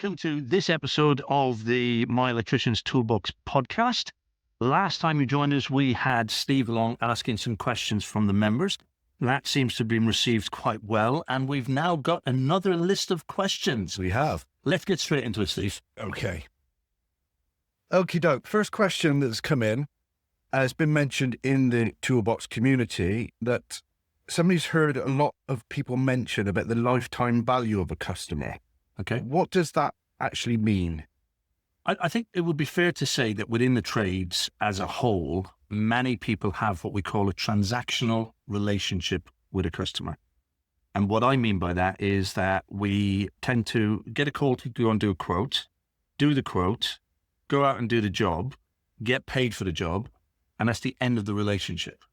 welcome to this episode of the My Electricians ToolBox podcast. Last time you joined us, we had Steve along asking some questions from the members. That seems to have been received quite well, and we've now got another list of questions. We have. Let's get straight into it, Steve. Okay. Okie doke. First question that's come in has been mentioned in the Toolbox community that somebody's heard a lot of people mention about the lifetime value of a customer. Okay. What does that actually mean? I think it would be fair to say that within the trades as a whole, many people have what we call a transactional relationship with a customer. And what I mean by that is that we tend to get a call to go and do a quote, do the quote, go out and do the job, get paid for the job, and that's the end of the relationship.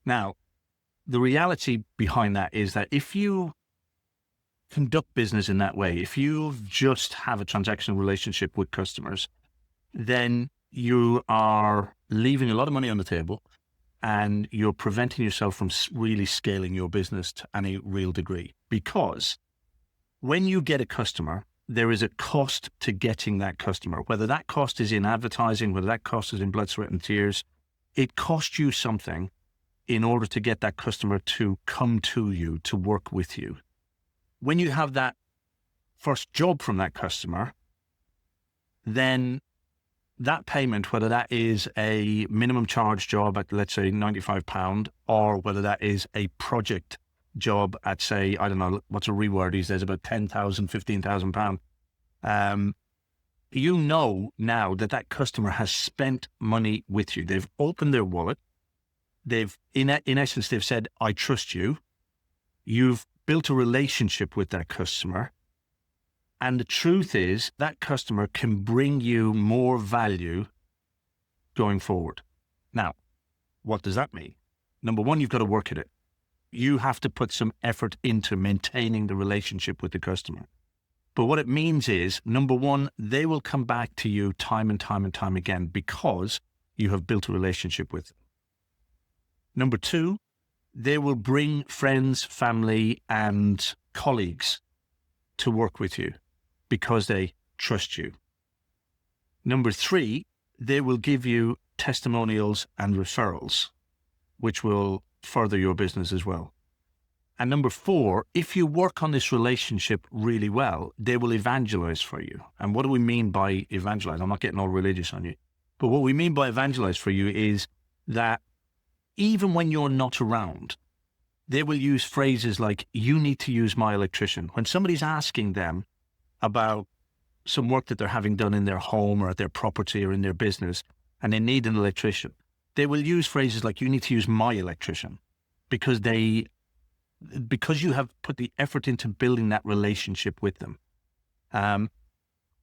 Now, the reality behind that is that if you conduct business in that way, if you just have a transactional relationship with customers, then you are leaving a lot of money on the table and you're preventing yourself from really scaling your business to any real degree. Because when you get a customer, there is a cost to getting that customer, whether that cost is in advertising, whether that cost is in blood, sweat and tears. It costs you something in order to get that customer to come to you, to work with you. When you have that first job from that customer, then that payment, whether that is a minimum charge job at, let's say, £95, or whether that is a project job at, say, I don't know, what's a reward these days, about £10,000, £15,000, you know now that that customer has spent money with you. They've opened their wallet. They've, in essence, they've said, I trust you. You've built a relationship with that customer. And the truth is that customer can bring you more value going forward. Now, what does that mean? Number one, you've got to work at it. You have to put some effort into maintaining the relationship with the customer. But what it means is, number one, they will come back to you time and time and time again because you have built a relationship with them. Number two, they will bring friends, family, and colleagues to work with you because they trust you. Number three, they will give you testimonials and referrals, which will further your business as well. And number four, if you work on this relationship really well, they will evangelize for you. And what do we mean by evangelize? I'm not getting all religious on you. But what we mean by evangelize for you is that even when you're not around, they will use phrases like, you need to use My Electrician. When somebody's asking them about some work that they're having done in their home or at their property or in their business, and they need an electrician, they will use phrases like, you need to use My Electrician, because you have put the effort into building that relationship with them.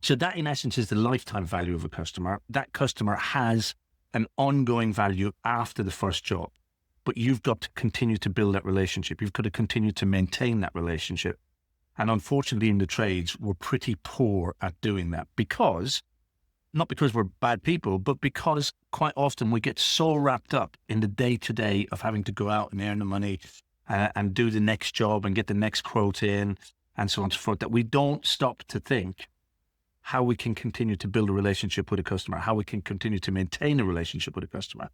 So that in essence is the lifetime value of a customer. That customer has an ongoing value after the first job, but you've got to continue to build that relationship. You've got to continue to maintain that relationship. And unfortunately in the trades, we're pretty poor at doing that not because we're bad people, but because quite often we get so wrapped up in the day-to-day of having to go out and earn the money and do the next job and get the next quote in and so on and so forth, that we don't stop to think how we can continue to build a relationship with a customer, how we can continue to maintain a relationship with a customer.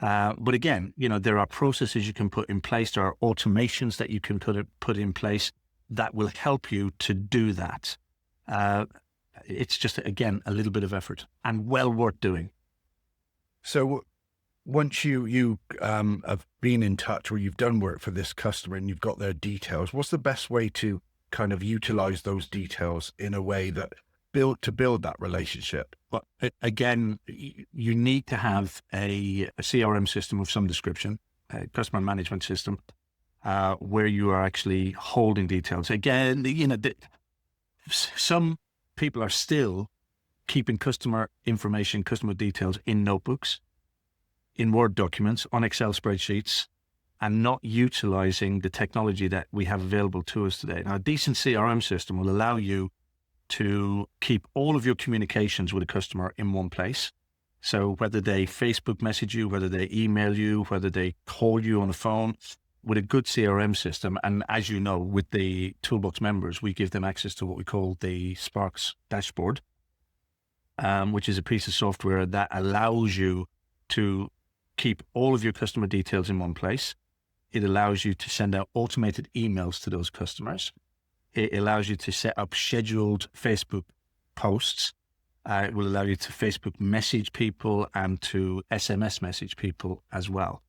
But again, there are processes you can put in place. There are automations that you can put in place that will help you to do that. It's just, again, a little bit of effort and well worth doing. So once you have been in touch or you've done work for this customer and you've got their details, what's the best way to kind of utilize those details in a way that build that relationship? But again, you need to have a CRM system of some description, a customer management system, where you are actually holding details. Again, some people are still keeping customer information, customer details in notebooks, in Word documents, on Excel spreadsheets, and not utilizing the technology that we have available to us today. Now, a decent CRM system will allow you to keep all of your communications with a customer in one place. So whether they Facebook message you, whether they email you, whether they call you on the phone, with a good CRM system, and as you know, with the Toolbox members, we give them access to what we call the Sparks dashboard, which is a piece of software that allows you to keep all of your customer details in one place. It allows you to send out automated emails to those customers. It allows you to set up scheduled Facebook posts. It will allow you to Facebook message people and to SMS message people as well.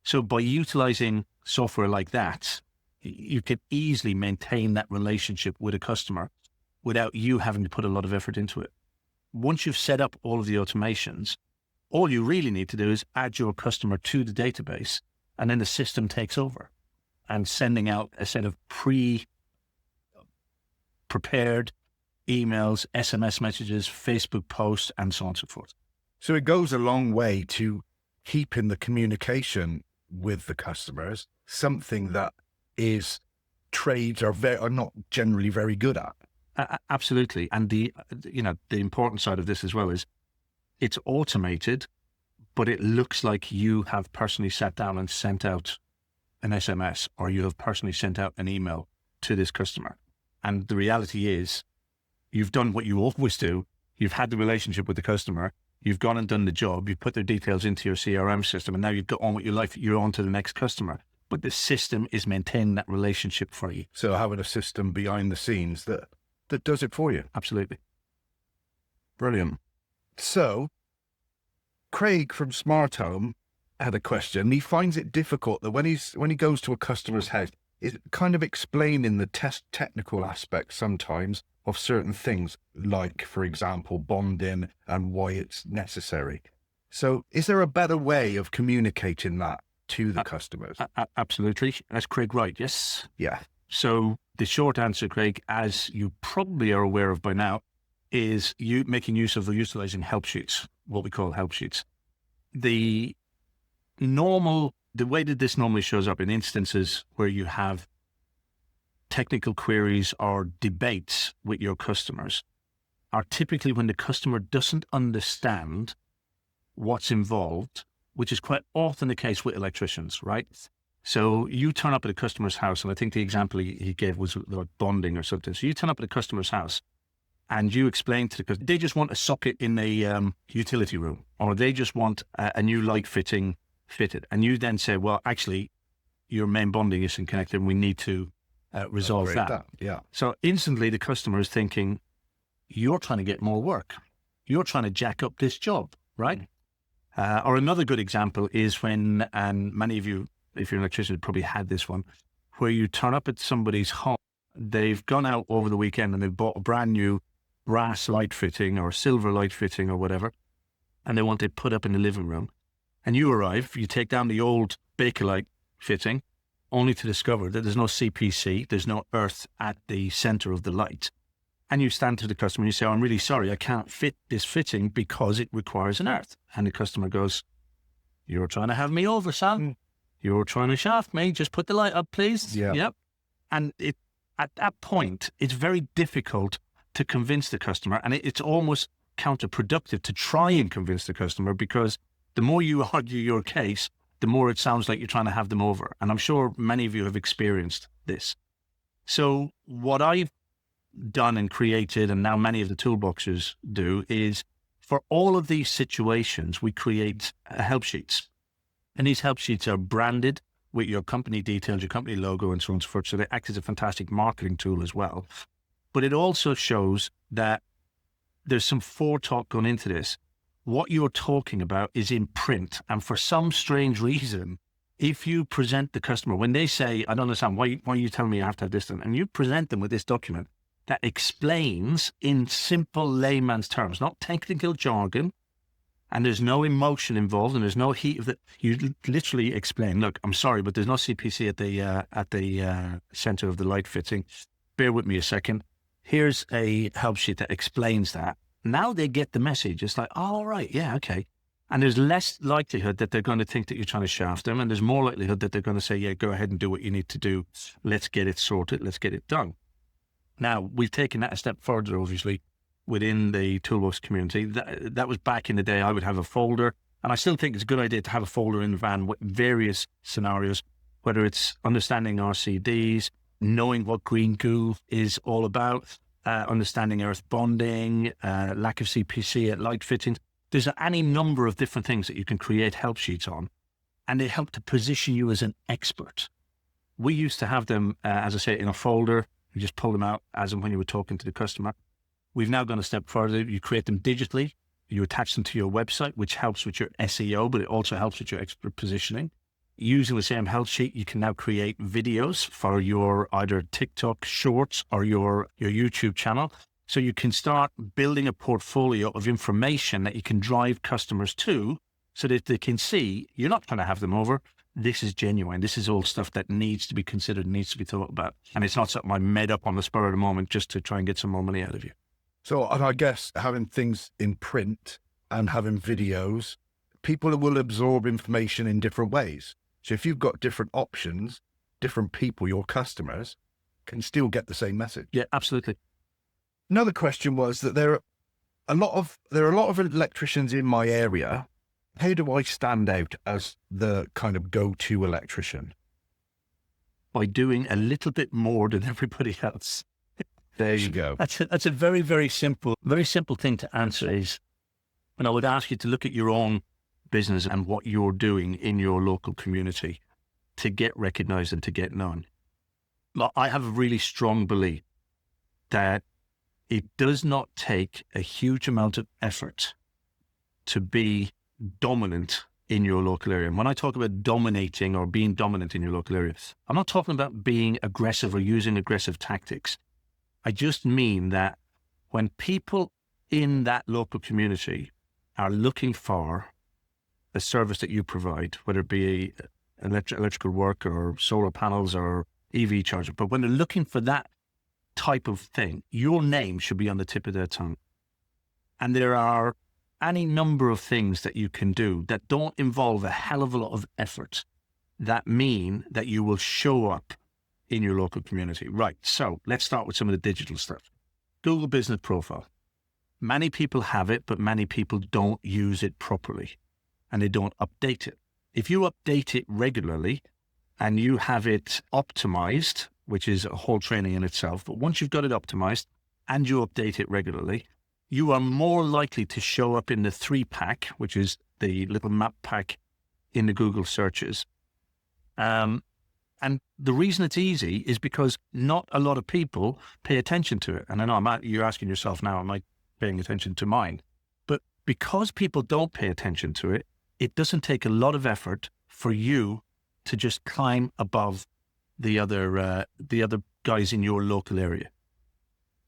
So by utilizing software like that, you can easily maintain that relationship with a customer without you having to put a lot of effort into it. Once you've set up all of the automations, all you really need to do is add your customer to the database, and then the system takes over and sending out a set of prepared emails, SMS messages, Facebook posts, and so on and so forth. So it goes a long way to keeping the communication with the customers, something that trades are not generally very good at. Absolutely. And the important side of this as well is it's automated, but it looks like you have personally sat down and sent out an SMS, or you have personally sent out an email to this customer. And the reality is, you've done what you always do. You've had the relationship with the customer. You've gone and done the job. You've put their details into your CRM system, and now you've got on with your life. You're on to the next customer. But the system is maintaining that relationship for you. So having a system behind the scenes that does it for you. Absolutely. Brilliant. So Craig from Smart Home had a question. He finds it difficult that when he goes to a customer's house, it's kind of explaining the technical aspects sometimes of certain things, like, for example, bonding and why it's necessary. So is there a better way of communicating that to the customers? Absolutely. That's Craig right, yes? Yeah. So the short answer, Craig, as you probably are aware of by now, is you making use of the utilizing help sheets, what we call help sheets. The way that this normally shows up in instances where you have technical queries or debates with your customers are typically when the customer doesn't understand what's involved, which is quite often the case with electricians, right? So you turn up at a customer's house, and I think the example he gave was like bonding or something. So you turn up at a customer's house and you explain to the customer, they just want a socket in the utility room, or they just want a new light fitting fitted. And you then say, well, actually, your main bonding isn't connected and we need to resolve that. Yeah. So instantly the customer is thinking, you're trying to get more work. You're trying to jack up this job, right? Or another good example is when, and many of you, if you're an electrician, have probably had this one, where you turn up at somebody's home, they've gone out over the weekend and they've bought a brand new brass light fitting or silver light fitting or whatever, and they want it put up in the living room. And you arrive, you take down the old Bakelite fitting, only to discover that there's no CPC, there's no earth at the center of the light. And you stand to the customer and you say, oh, I'm really sorry, I can't fit this fitting because it requires an earth. And the customer goes, you're trying to have me over, son. You're trying to shaft me. Just put the light up, please. Yeah. Yep. And at that point, it's very difficult to convince the customer. And it's almost counterproductive to try and convince the customer, because the more you argue your case, the more it sounds like you're trying to have them over. And I'm sure many of you have experienced this. So what I've done and created, and now many of the toolboxes do, is for all of these situations, we create help sheets. And these help sheets are branded with your company details, your company logo, and so on and so forth. So they act as a fantastic marketing tool as well. But it also shows that there's some foretalk going into this. What you're talking about is in print. And for some strange reason, if you present the customer, when they say, I don't understand, why are you telling me I have to have this done? And you present them with this document that explains in simple layman's terms, not technical jargon, and there's no emotion involved and there's no heat of the, you literally explain, look, I'm sorry, but there's no CPC at the center of the light fitting. Bear with me a second. Here's a help sheet that explains that. Now they get the message. It's like, oh, right, yeah, okay. And there's less likelihood that they're going to think that you're trying to shaft them. And there's more likelihood that they're going to say, yeah, go ahead and do what you need to do. Let's get it sorted. Let's get it done. Now, we've taken that a step further, obviously, within the Toolbox community. That was back in the day. I would have a folder, and I still think it's a good idea to have a folder in the van with various scenarios. whether it's understanding RCDs, knowing what green goo is all about, understanding earth bonding, lack of CPC at light fittings. There's any number of different things that you can create help sheets on, and they help to position you as an expert. We used to have them, as I say, in a folder. You just pull them out as and when you were talking to the customer. We've now gone a step further. You create them digitally. You attach them to your website, which helps with your SEO, but it also helps with your expert positioning. Using the same help sheet, you can now create videos for your either TikTok shorts or your YouTube channel. So you can start building a portfolio of information that you can drive customers to, so that they can see you're not trying to have them over. This is genuine. This is all stuff that needs to be considered, needs to be thought about. And it's not something I made up on the spur of the moment just to try and get some more money out of you. So I guess having things in print and having videos, people will absorb information in different ways. So if you've got different options, different people, your customers, can still get the same message. Yeah, absolutely. Another question was that there are a lot of electricians in my area. How do I stand out as the kind of go-to electrician? By doing a little bit more than everybody else. There you go. That's a very, very simple thing to answer is, and I would ask you to look at your own business and what you're doing in your local community to get recognized and to get known. I have a really strong belief that it does not take a huge amount of effort to be dominant in your local area. And when I talk about dominating or being dominant in your local area, I'm not talking about being aggressive or using aggressive tactics. I just mean that when people in that local community are looking for a service that you provide, whether it be electrical work or solar panels or EV charger, but when they're looking for that type of thing, your name should be on the tip of their tongue. And there are any number of things that you can do that don't involve a hell of a lot of effort that mean that you will show up in your local community. Right. So let's start with some of the digital stuff. Google Business Profile. Many people have it, but many people don't use it properly and they don't update it. If you update it regularly and you have it optimized, which is a whole training in itself, but once you've got it optimized and you update it regularly, you are more likely to show up in the 3-pack, which is the little map pack in the Google searches. And the reason it's easy is because not a lot of people pay attention to it. And I know you're asking yourself now, am I paying attention to mine? But because people don't pay attention to it, it doesn't take a lot of effort for you to just climb above the other guys in your local area.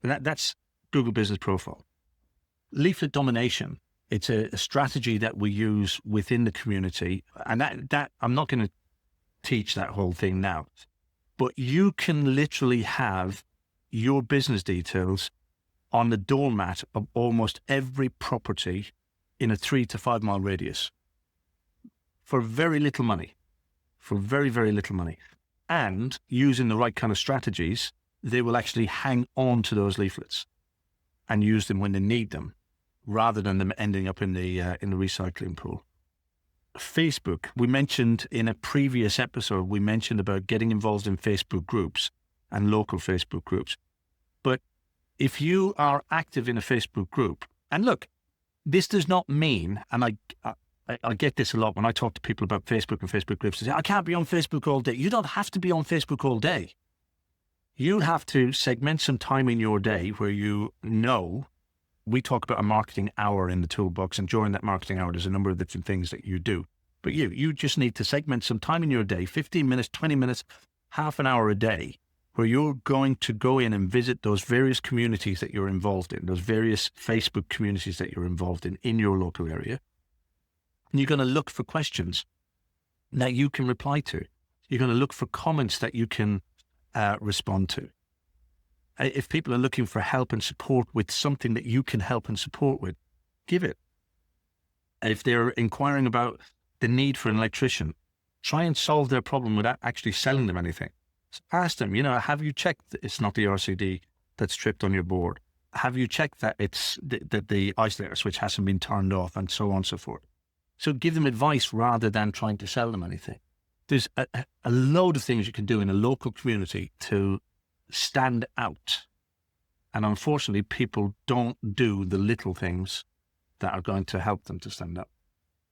And that's Google Business Profile. Leaflet domination. It's a strategy that we use within the community. And that I'm not going to teach that whole thing now, but you can literally have your business details on the doormat of almost every property in a 3 to 5 mile radius for very little money, for very, very little money. And using the right kind of strategies, they will actually hang on to those leaflets and use them when they need them, rather than them ending up in the recycling pool. Facebook, we mentioned in a previous episode, we mentioned about getting involved in Facebook groups and local Facebook groups. But if you are active in a Facebook group, and look, this does not mean, and I get this a lot when I talk to people about Facebook and Facebook groups, they say, I can't be on Facebook all day. You don't have to be on Facebook all day. You have to segment some time in your day where you know. We talk about a marketing hour in the toolbox, and during that marketing hour, there's a number of different things that you do. But you just need to segment some time in your day, 15 minutes, 20 minutes, half an hour a day, where you're going to go in and visit those various communities that you're involved in, those various Facebook communities that you're involved in your local area. And you're going to look for questions that you can reply to. You're going to look for comments that you can respond to. If people are looking for help and support with something that you can help and support with, give it. If they're inquiring about the need for an electrician, try and solve their problem without actually selling them anything. So ask them, have you checked that it's not the RCD that's tripped on your board? Have you checked that it's that the isolator switch hasn't been turned off, and so on and so forth? So give them advice rather than trying to sell them anything. there's a load of things you can do in a local community to stand out. And unfortunately, people don't do the little things that are going to help them to stand out.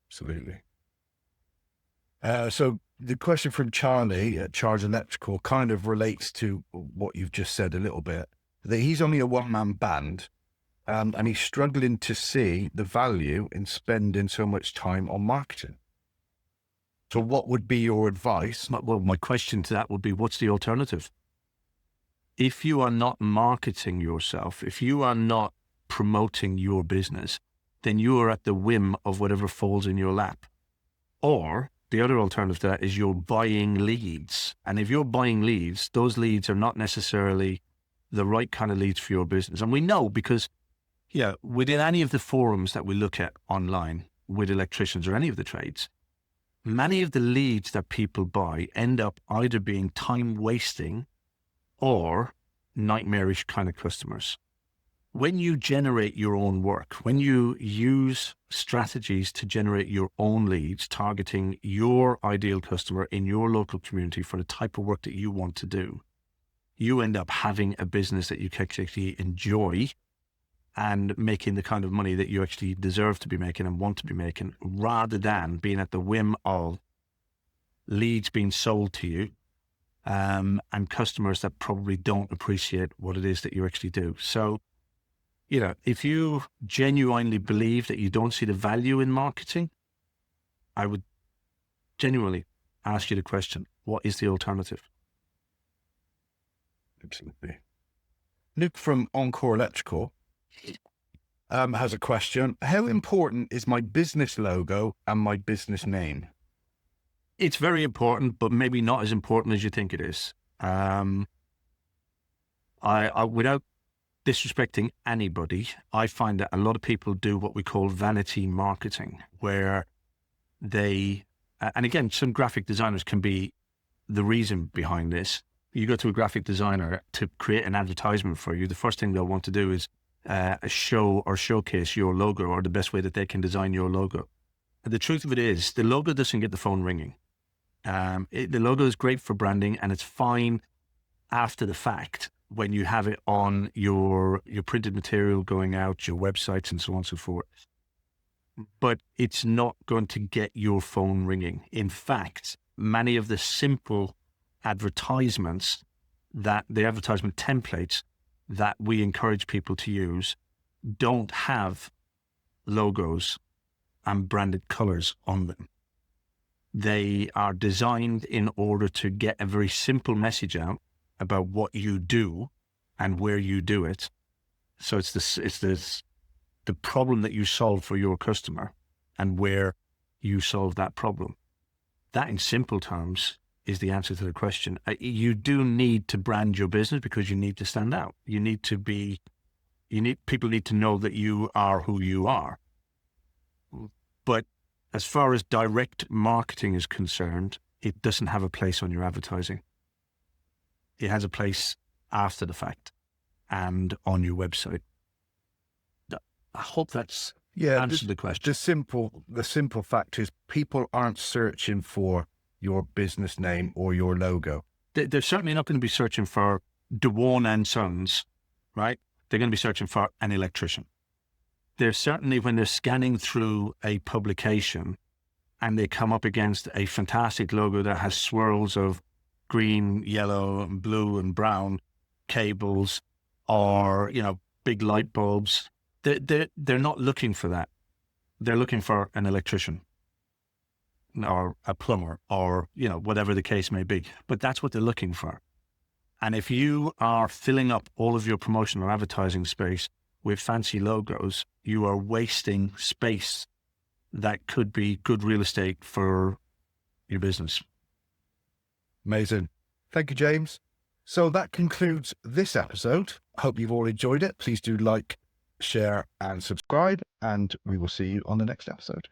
Absolutely. So the question from Charlie at Charge Electrical kind of relates to what you've just said a little bit, that he's only a one-man band, and he's struggling to see the value in spending so much time on marketing. So what would be your advice? Well, my question to that would be, what's the alternative? If you are not marketing yourself, if you are not promoting your business, then you are at the whim of whatever falls in your lap. Or the other alternative to that is you're buying leads. And if you're buying leads, those leads are not necessarily the right kind of leads for your business. And we know because, within any of the forums that we look at online with electricians or any of the trades, many of the leads that people buy end up either being time wasting or nightmarish kind of customers. When you generate your own work, when you use strategies to generate your own leads, targeting your ideal customer in your local community for the type of work that you want to do, you end up having a business that you can actually enjoy and making the kind of money that you actually deserve to be making and want to be making, rather than being at the whim of leads being sold to you and customers that probably don't appreciate what it is that you actually do. So, if you genuinely believe that you don't see the value in marketing, I would genuinely ask you the question, what is the alternative? Absolutely. Luke from Encore Electrical has a question. How important is my business logo and my business name? It's very important, but maybe not as important as you think it is. Without disrespecting anybody, I find that a lot of people do what we call vanity marketing, where they, and again, some graphic designers can be the reason behind this. You go to a graphic designer to create an advertisement for you, the first thing they'll want to do is show or showcase your logo, or the best way that they can design your logo. And the truth of it is, the logo doesn't get the phone ringing. The logo is great for branding, and it's fine after the fact when you have it on your printed material going out, your websites and so on and so forth. But it's not going to get your phone ringing. In fact, many of the simple advertisements, that the advertisement templates that we encourage people to use, don't have logos and branded colors on them. They are designed in order to get a very simple message out about what you do and where you do it. So it's the problem that you solve for your customer and where you solve that problem. That, in simple terms, is the answer to the question. You do need to brand your business because you need to stand out. People need to know that you are who you are. But as far as direct marketing is concerned, it doesn't have a place on your advertising. It has a place after the fact and on your website. I hope that's answered the question. The simple fact is people aren't searching for your business name or your logo. They're certainly not going to be searching for DeWarn and Sons, right? They're going to be searching for an electrician. They're certainly, when they're scanning through a publication and they come up against a fantastic logo that has swirls of green, yellow, and blue and brown cables, or, big light bulbs, they're not looking for that. They're looking for an electrician or a plumber or, whatever the case may be. But that's what they're looking for. And if you are filling up all of your promotional advertising space with fancy logos, you are wasting space that could be good real estate for your business. Amazing. Thank you, James. So that concludes this episode. Hope you've all enjoyed it. Please do like, share, and subscribe, and we will see you on the next episode.